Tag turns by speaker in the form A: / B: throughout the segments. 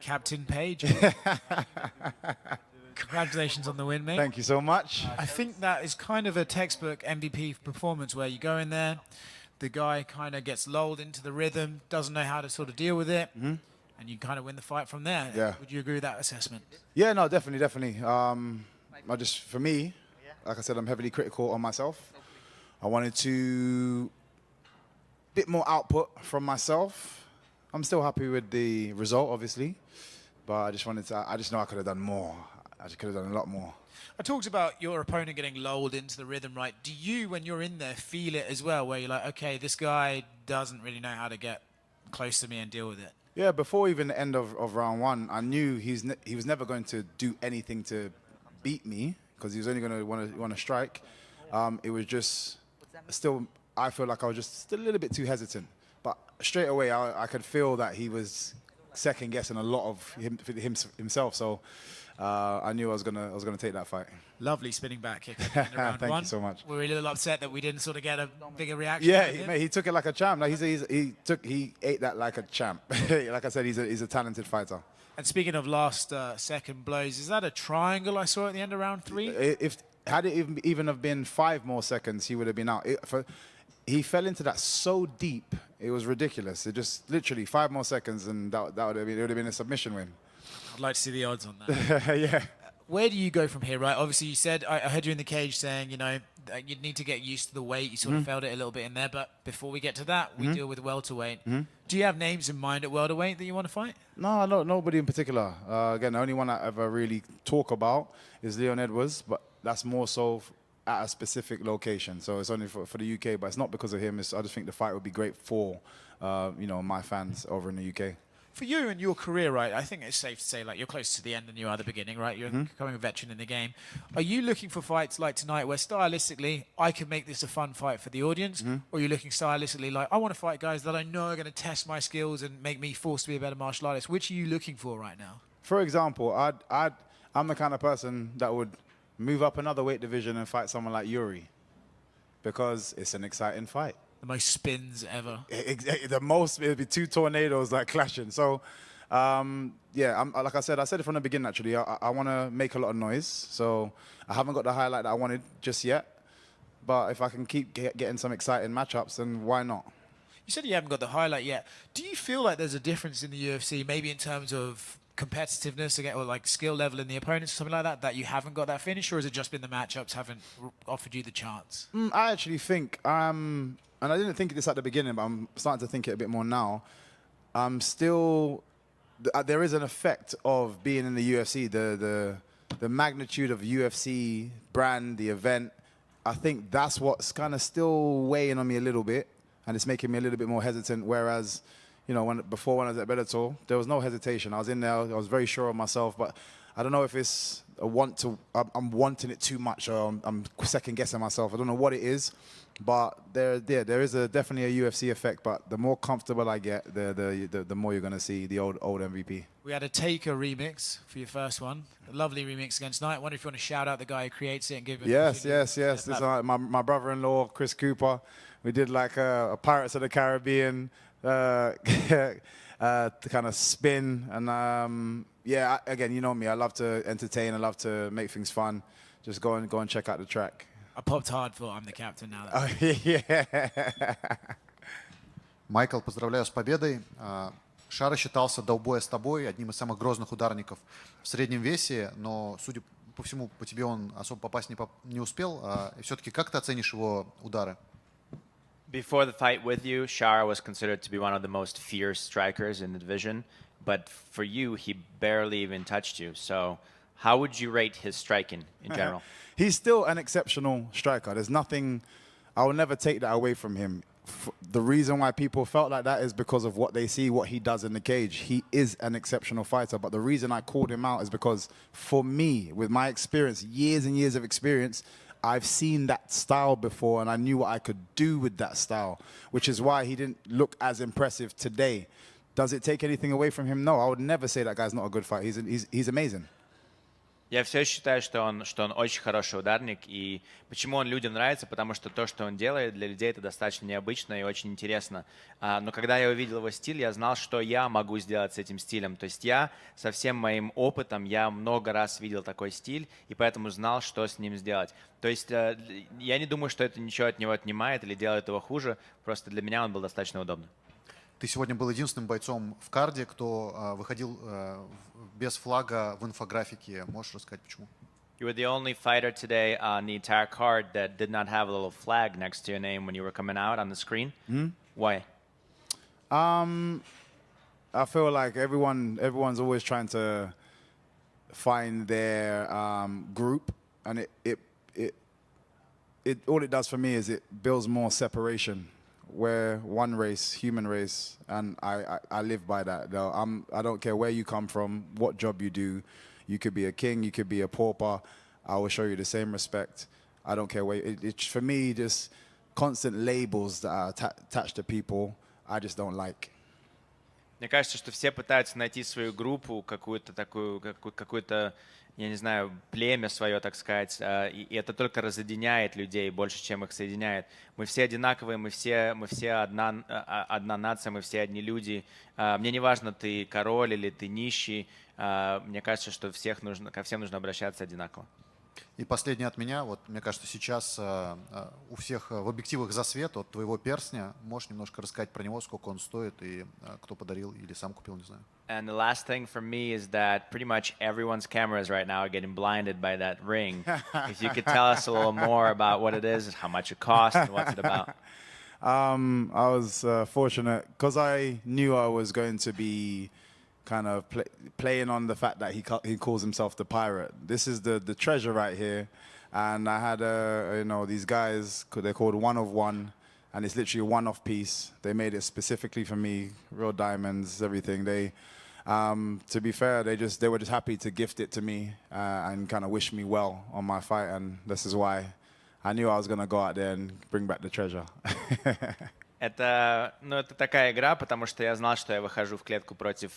A: Captain Page. Congratulations on the win, mate.
B: Thank you so much.
A: I think that is kind of a textbook MVP performance where you go in there, the guy kind of gets lulled into the rhythm, doesn't know how to sort of deal with it, and you kind of win the fight from there.
B: Yeah.
A: Would you agree with that assessment?
B: Yeah, no, definitely. For me, like I said, I'm heavily critical on myself. I wanted to bit more output from myself. I'm still happy with the result, obviously, but I just know I could have done more. I just could have done a lot more.
A: I talked about your opponent getting lulled into the rhythm, right? Do you, when you're in there, feel it as well, where you're like, okay, this guy doesn't really know how to get close to me and deal with it?
B: Yeah, before even the end of round one, I knew he was never going to do anything to beat me because he was only going to want to strike. It was just still, I feel like I was just still a little bit too hesitant. But straight away, I could feel that he was second guessing a lot of himself. So I knew I was gonna take that fight.
A: Lovely spinning back kick at the end of round
B: Thank
A: one.
B: you so much.
A: We're a little upset that we didn't sort of get a bigger reaction.
B: Yeah, he took it like a champ. Like he ate that like a champ. Like I said, he's a talented fighter.
A: And speaking of last second blows, is that a triangle I saw at the end of round 3?
B: Had it even have been 5 more seconds, he would have been out. He fell into that so deep, it was ridiculous. It just literally 5 more seconds, and that would have been a submission win.
A: I'd like to see the odds on that.
B: Yeah.
A: Where do you go from here, right? Obviously, you said, I heard you in the cage saying, you know, that you'd need to get used to the weight. You sort of felt it a little bit in there. But before we get to that, we deal with welterweight. Do you have names in mind at welterweight that you want to fight?
B: No, nobody in particular. Again, the only one I ever really talk about is Leon Edwards, but that's more so at a specific location. So it's only for the UK, but it's not because of him. I just think the fight would be great for, my fans over in the UK.
A: For you and your career, right, I think it's safe to say, like, you're closer to the end than you are the beginning, right? You're becoming a veteran in the game. Are you looking for fights like tonight where stylistically I can make this a fun fight for the audience? Or are you looking stylistically like, I want to fight guys that I know are going to test my skills and make me forced to be a better martial artist? Which are you looking for right now?
B: For example, I'm the kind of person that would move up another weight division and fight someone like Yuri because it's an exciting fight.
A: The most spins ever.
B: It would be 2 tornadoes like clashing. So, like I said it from the beginning, actually. I want to make a lot of noise. So I haven't got the highlight that I wanted just yet. But if I can keep getting some exciting matchups, then why not?
A: You said you haven't got the highlight yet. Do you feel like there's a difference in the UFC, maybe in terms of competitiveness again, or like skill level in the opponents or something like that you haven't got that finish, or has it just been the matchups haven't offered you the chance?
B: I actually think, and I didn't think this at the beginning, but I'm starting to think it a bit more now. There is an effect of being in the UFC, the magnitude of UFC brand, the event. I think that's what's kind of still weighing on me a little bit, and it's making me a little bit more hesitant. Whereas, before when I was at Bellator, there was no hesitation. I was in there, I was very sure of myself, but I don't know if it's I'm wanting it too much, or I'm second guessing myself. I don't know what it is, but there is definitely a UFC effect. But the more comfortable I get, the more you're going to see the old MVP.
A: We had a Taker remix for your first one, a lovely remix against Knight. I wonder if you want to shout out the guy who creates it and give him.
B: Yes. This is my brother-in-law, Chris Cooper. We did like a Pirates of the Caribbean kind of spin, and again, you know me, I love to entertain, I love to make things fun. Just go and check out the track.
A: I popped hard for I'm the captain now.
C: Майкл, поздравляю с победой. Шара считался до боя с тобой одним из самых грозных ударников в среднем весе, но, судя по всему, по тебе он особо попасть не успел. Все-таки как ты оценишь его удары?
D: Before the fight with you, Shara was considered to be one of the most fierce strikers in the division. But for you, he barely even touched you. So how would you rate his striking in general?
B: He's still an exceptional striker. There's nothing, I will never take that away from him. The reason why people felt like that is because of what they see, what he does in the cage. He is an exceptional fighter. But the reason I called him out is because for me, with my experience, years and years of experience, I've seen that style before, and I knew what I could do with that style, which is why he didn't look as impressive today. Does it take anything away from him? No, I would never say that guy's not a good fighter. He's amazing.
D: Я все считаю, что он очень хороший ударник, и почему он людям нравится, потому что то, что он делает, для людей это достаточно необычно и очень интересно. Но когда я увидел его стиль, я знал, что я могу сделать с этим стилем. То есть я со всем моим опытом, я много раз видел такой стиль, и поэтому знал, что с ним сделать. То есть я не думаю, что это ничего от него отнимает или делает его хуже, просто для меня он был достаточно удобным.
C: Ты сегодня был единственным бойцом в карде, кто выходил без флага в инфографике. Можешь рассказать, почему?
D: You were the only fighter today on the entire card that did not have a little flag next to your name when you were coming out on the screen. Why?
B: I feel like everyone's always trying to find their group, and it all it does for me is it builds more separation. We're one race, human race, and I live by that. Though I don't care where you come from, what job you do. You could be a king, you could be a pauper. I will show you the same respect. I don't care where. It's for me just constant labels that are attached to people. I just don't like.
D: Мне кажется, что все пытаются найти свою группу, какую-то такую, какую-то, я не знаю, племя свое, так сказать, и это только разъединяет людей больше, чем их соединяет. Мы все одинаковые, мы все одна нация, мы все одни люди. Мне не важно, ты король или ты нищий. Мне кажется, что ко всем нужно обращаться одинаково.
C: И последнее от меня. Вот, мне кажется, сейчас у всех в объективах засвет от твоего перстня. Можешь немножко рассказать про него, сколько он стоит и кто подарил или сам купил, не знаю.
D: And the last thing for me is that pretty much everyone's cameras right now are getting blinded by that ring. If you could tell us a little more about what it is, how much it costs, and what's it about.
B: I was fortunate because I knew I was going to be kind of playing on the fact that he calls himself the pirate. This is the treasure right here, and I had these guys, they're called One of One, and it's literally a one-off piece. They made it specifically for me, real diamonds, everything. They, to be fair, they were just happy to gift it to me and kind of wish me well on my fight, and this is why I knew I was gonna go out there and bring back the treasure.
D: Это такая игра, потому что я знал, что я выхожу в клетку против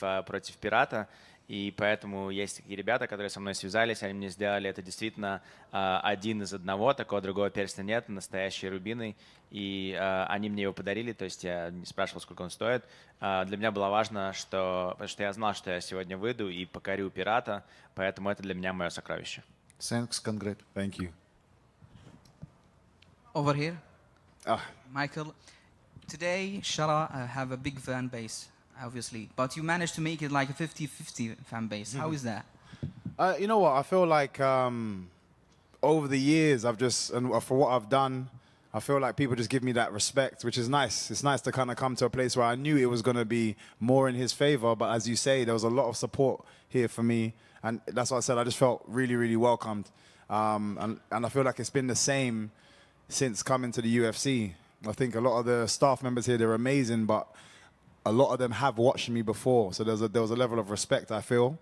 D: пирата, и поэтому есть такие ребята, которые со мной связались, они мне сделали это действительно один из одного, такого другого перстня нет, настоящие рубины, и они мне его подарили, то есть я не спрашивал, сколько он стоит. Для меня было важно, потому что я знал, что я сегодня выйду и покорю пирата, поэтому это для меня мое сокровище.
C: Thanks, congrats.
B: Thank you.
E: Over here, Michael. Today, Shara have a big fan base, obviously, but you managed to make it like a 50-50 fan base. How is that?
B: You know what? I feel like over the years, for what I've done, I feel like people just give me that respect, which is nice. It's nice to kind of come to a place where I knew it was going to be more in his favor, but as you say, there was a lot of support here for me, and that's what I said. I just felt really, really welcomed, and I feel like it's been the same since coming to the UFC. I think a lot of the staff members here, they're amazing, but a lot of them have watched me before. So there was a level of respect, I feel,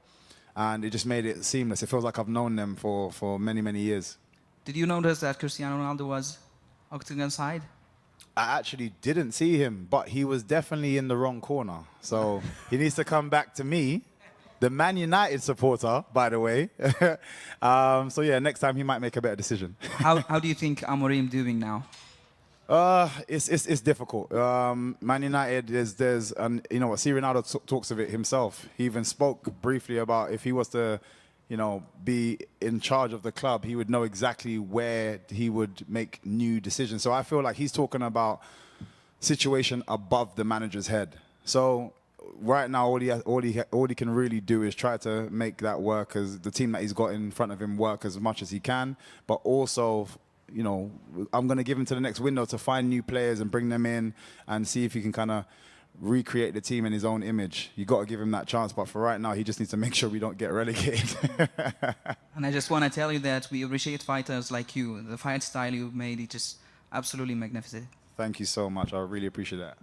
B: and it just made it seamless. It feels like I've known them for many, many years.
E: Did you notice that Cristiano Ronaldo was octagon side?
B: I actually didn't see him, but he was definitely in the wrong corner. So he needs to come back to me, the Man United supporter, by the way. So yeah, next time he might make a better decision.
E: How do you think Amorim doing now?
B: It's difficult. Man United, there's you know what, see Ronaldo talks of it himself. He even spoke briefly about if he was to, be in charge of the club, he would know exactly where he would make new decisions. So I feel like he's talking about situation above the manager's head. So right now, all he can really do is try to make that work, as the team that he's got in front of him work as much as he can, but also, I'm going to give him to the next window to find new players and bring them in and see if he can kind of recreate the team in his own image. You got to give him that chance, but for right now, he just needs to make sure we don't get relegated.
E: And I just want to tell you that we appreciate fighters like you. The fight style you've made is just absolutely magnificent.
B: Thank you so much. I really appreciate that.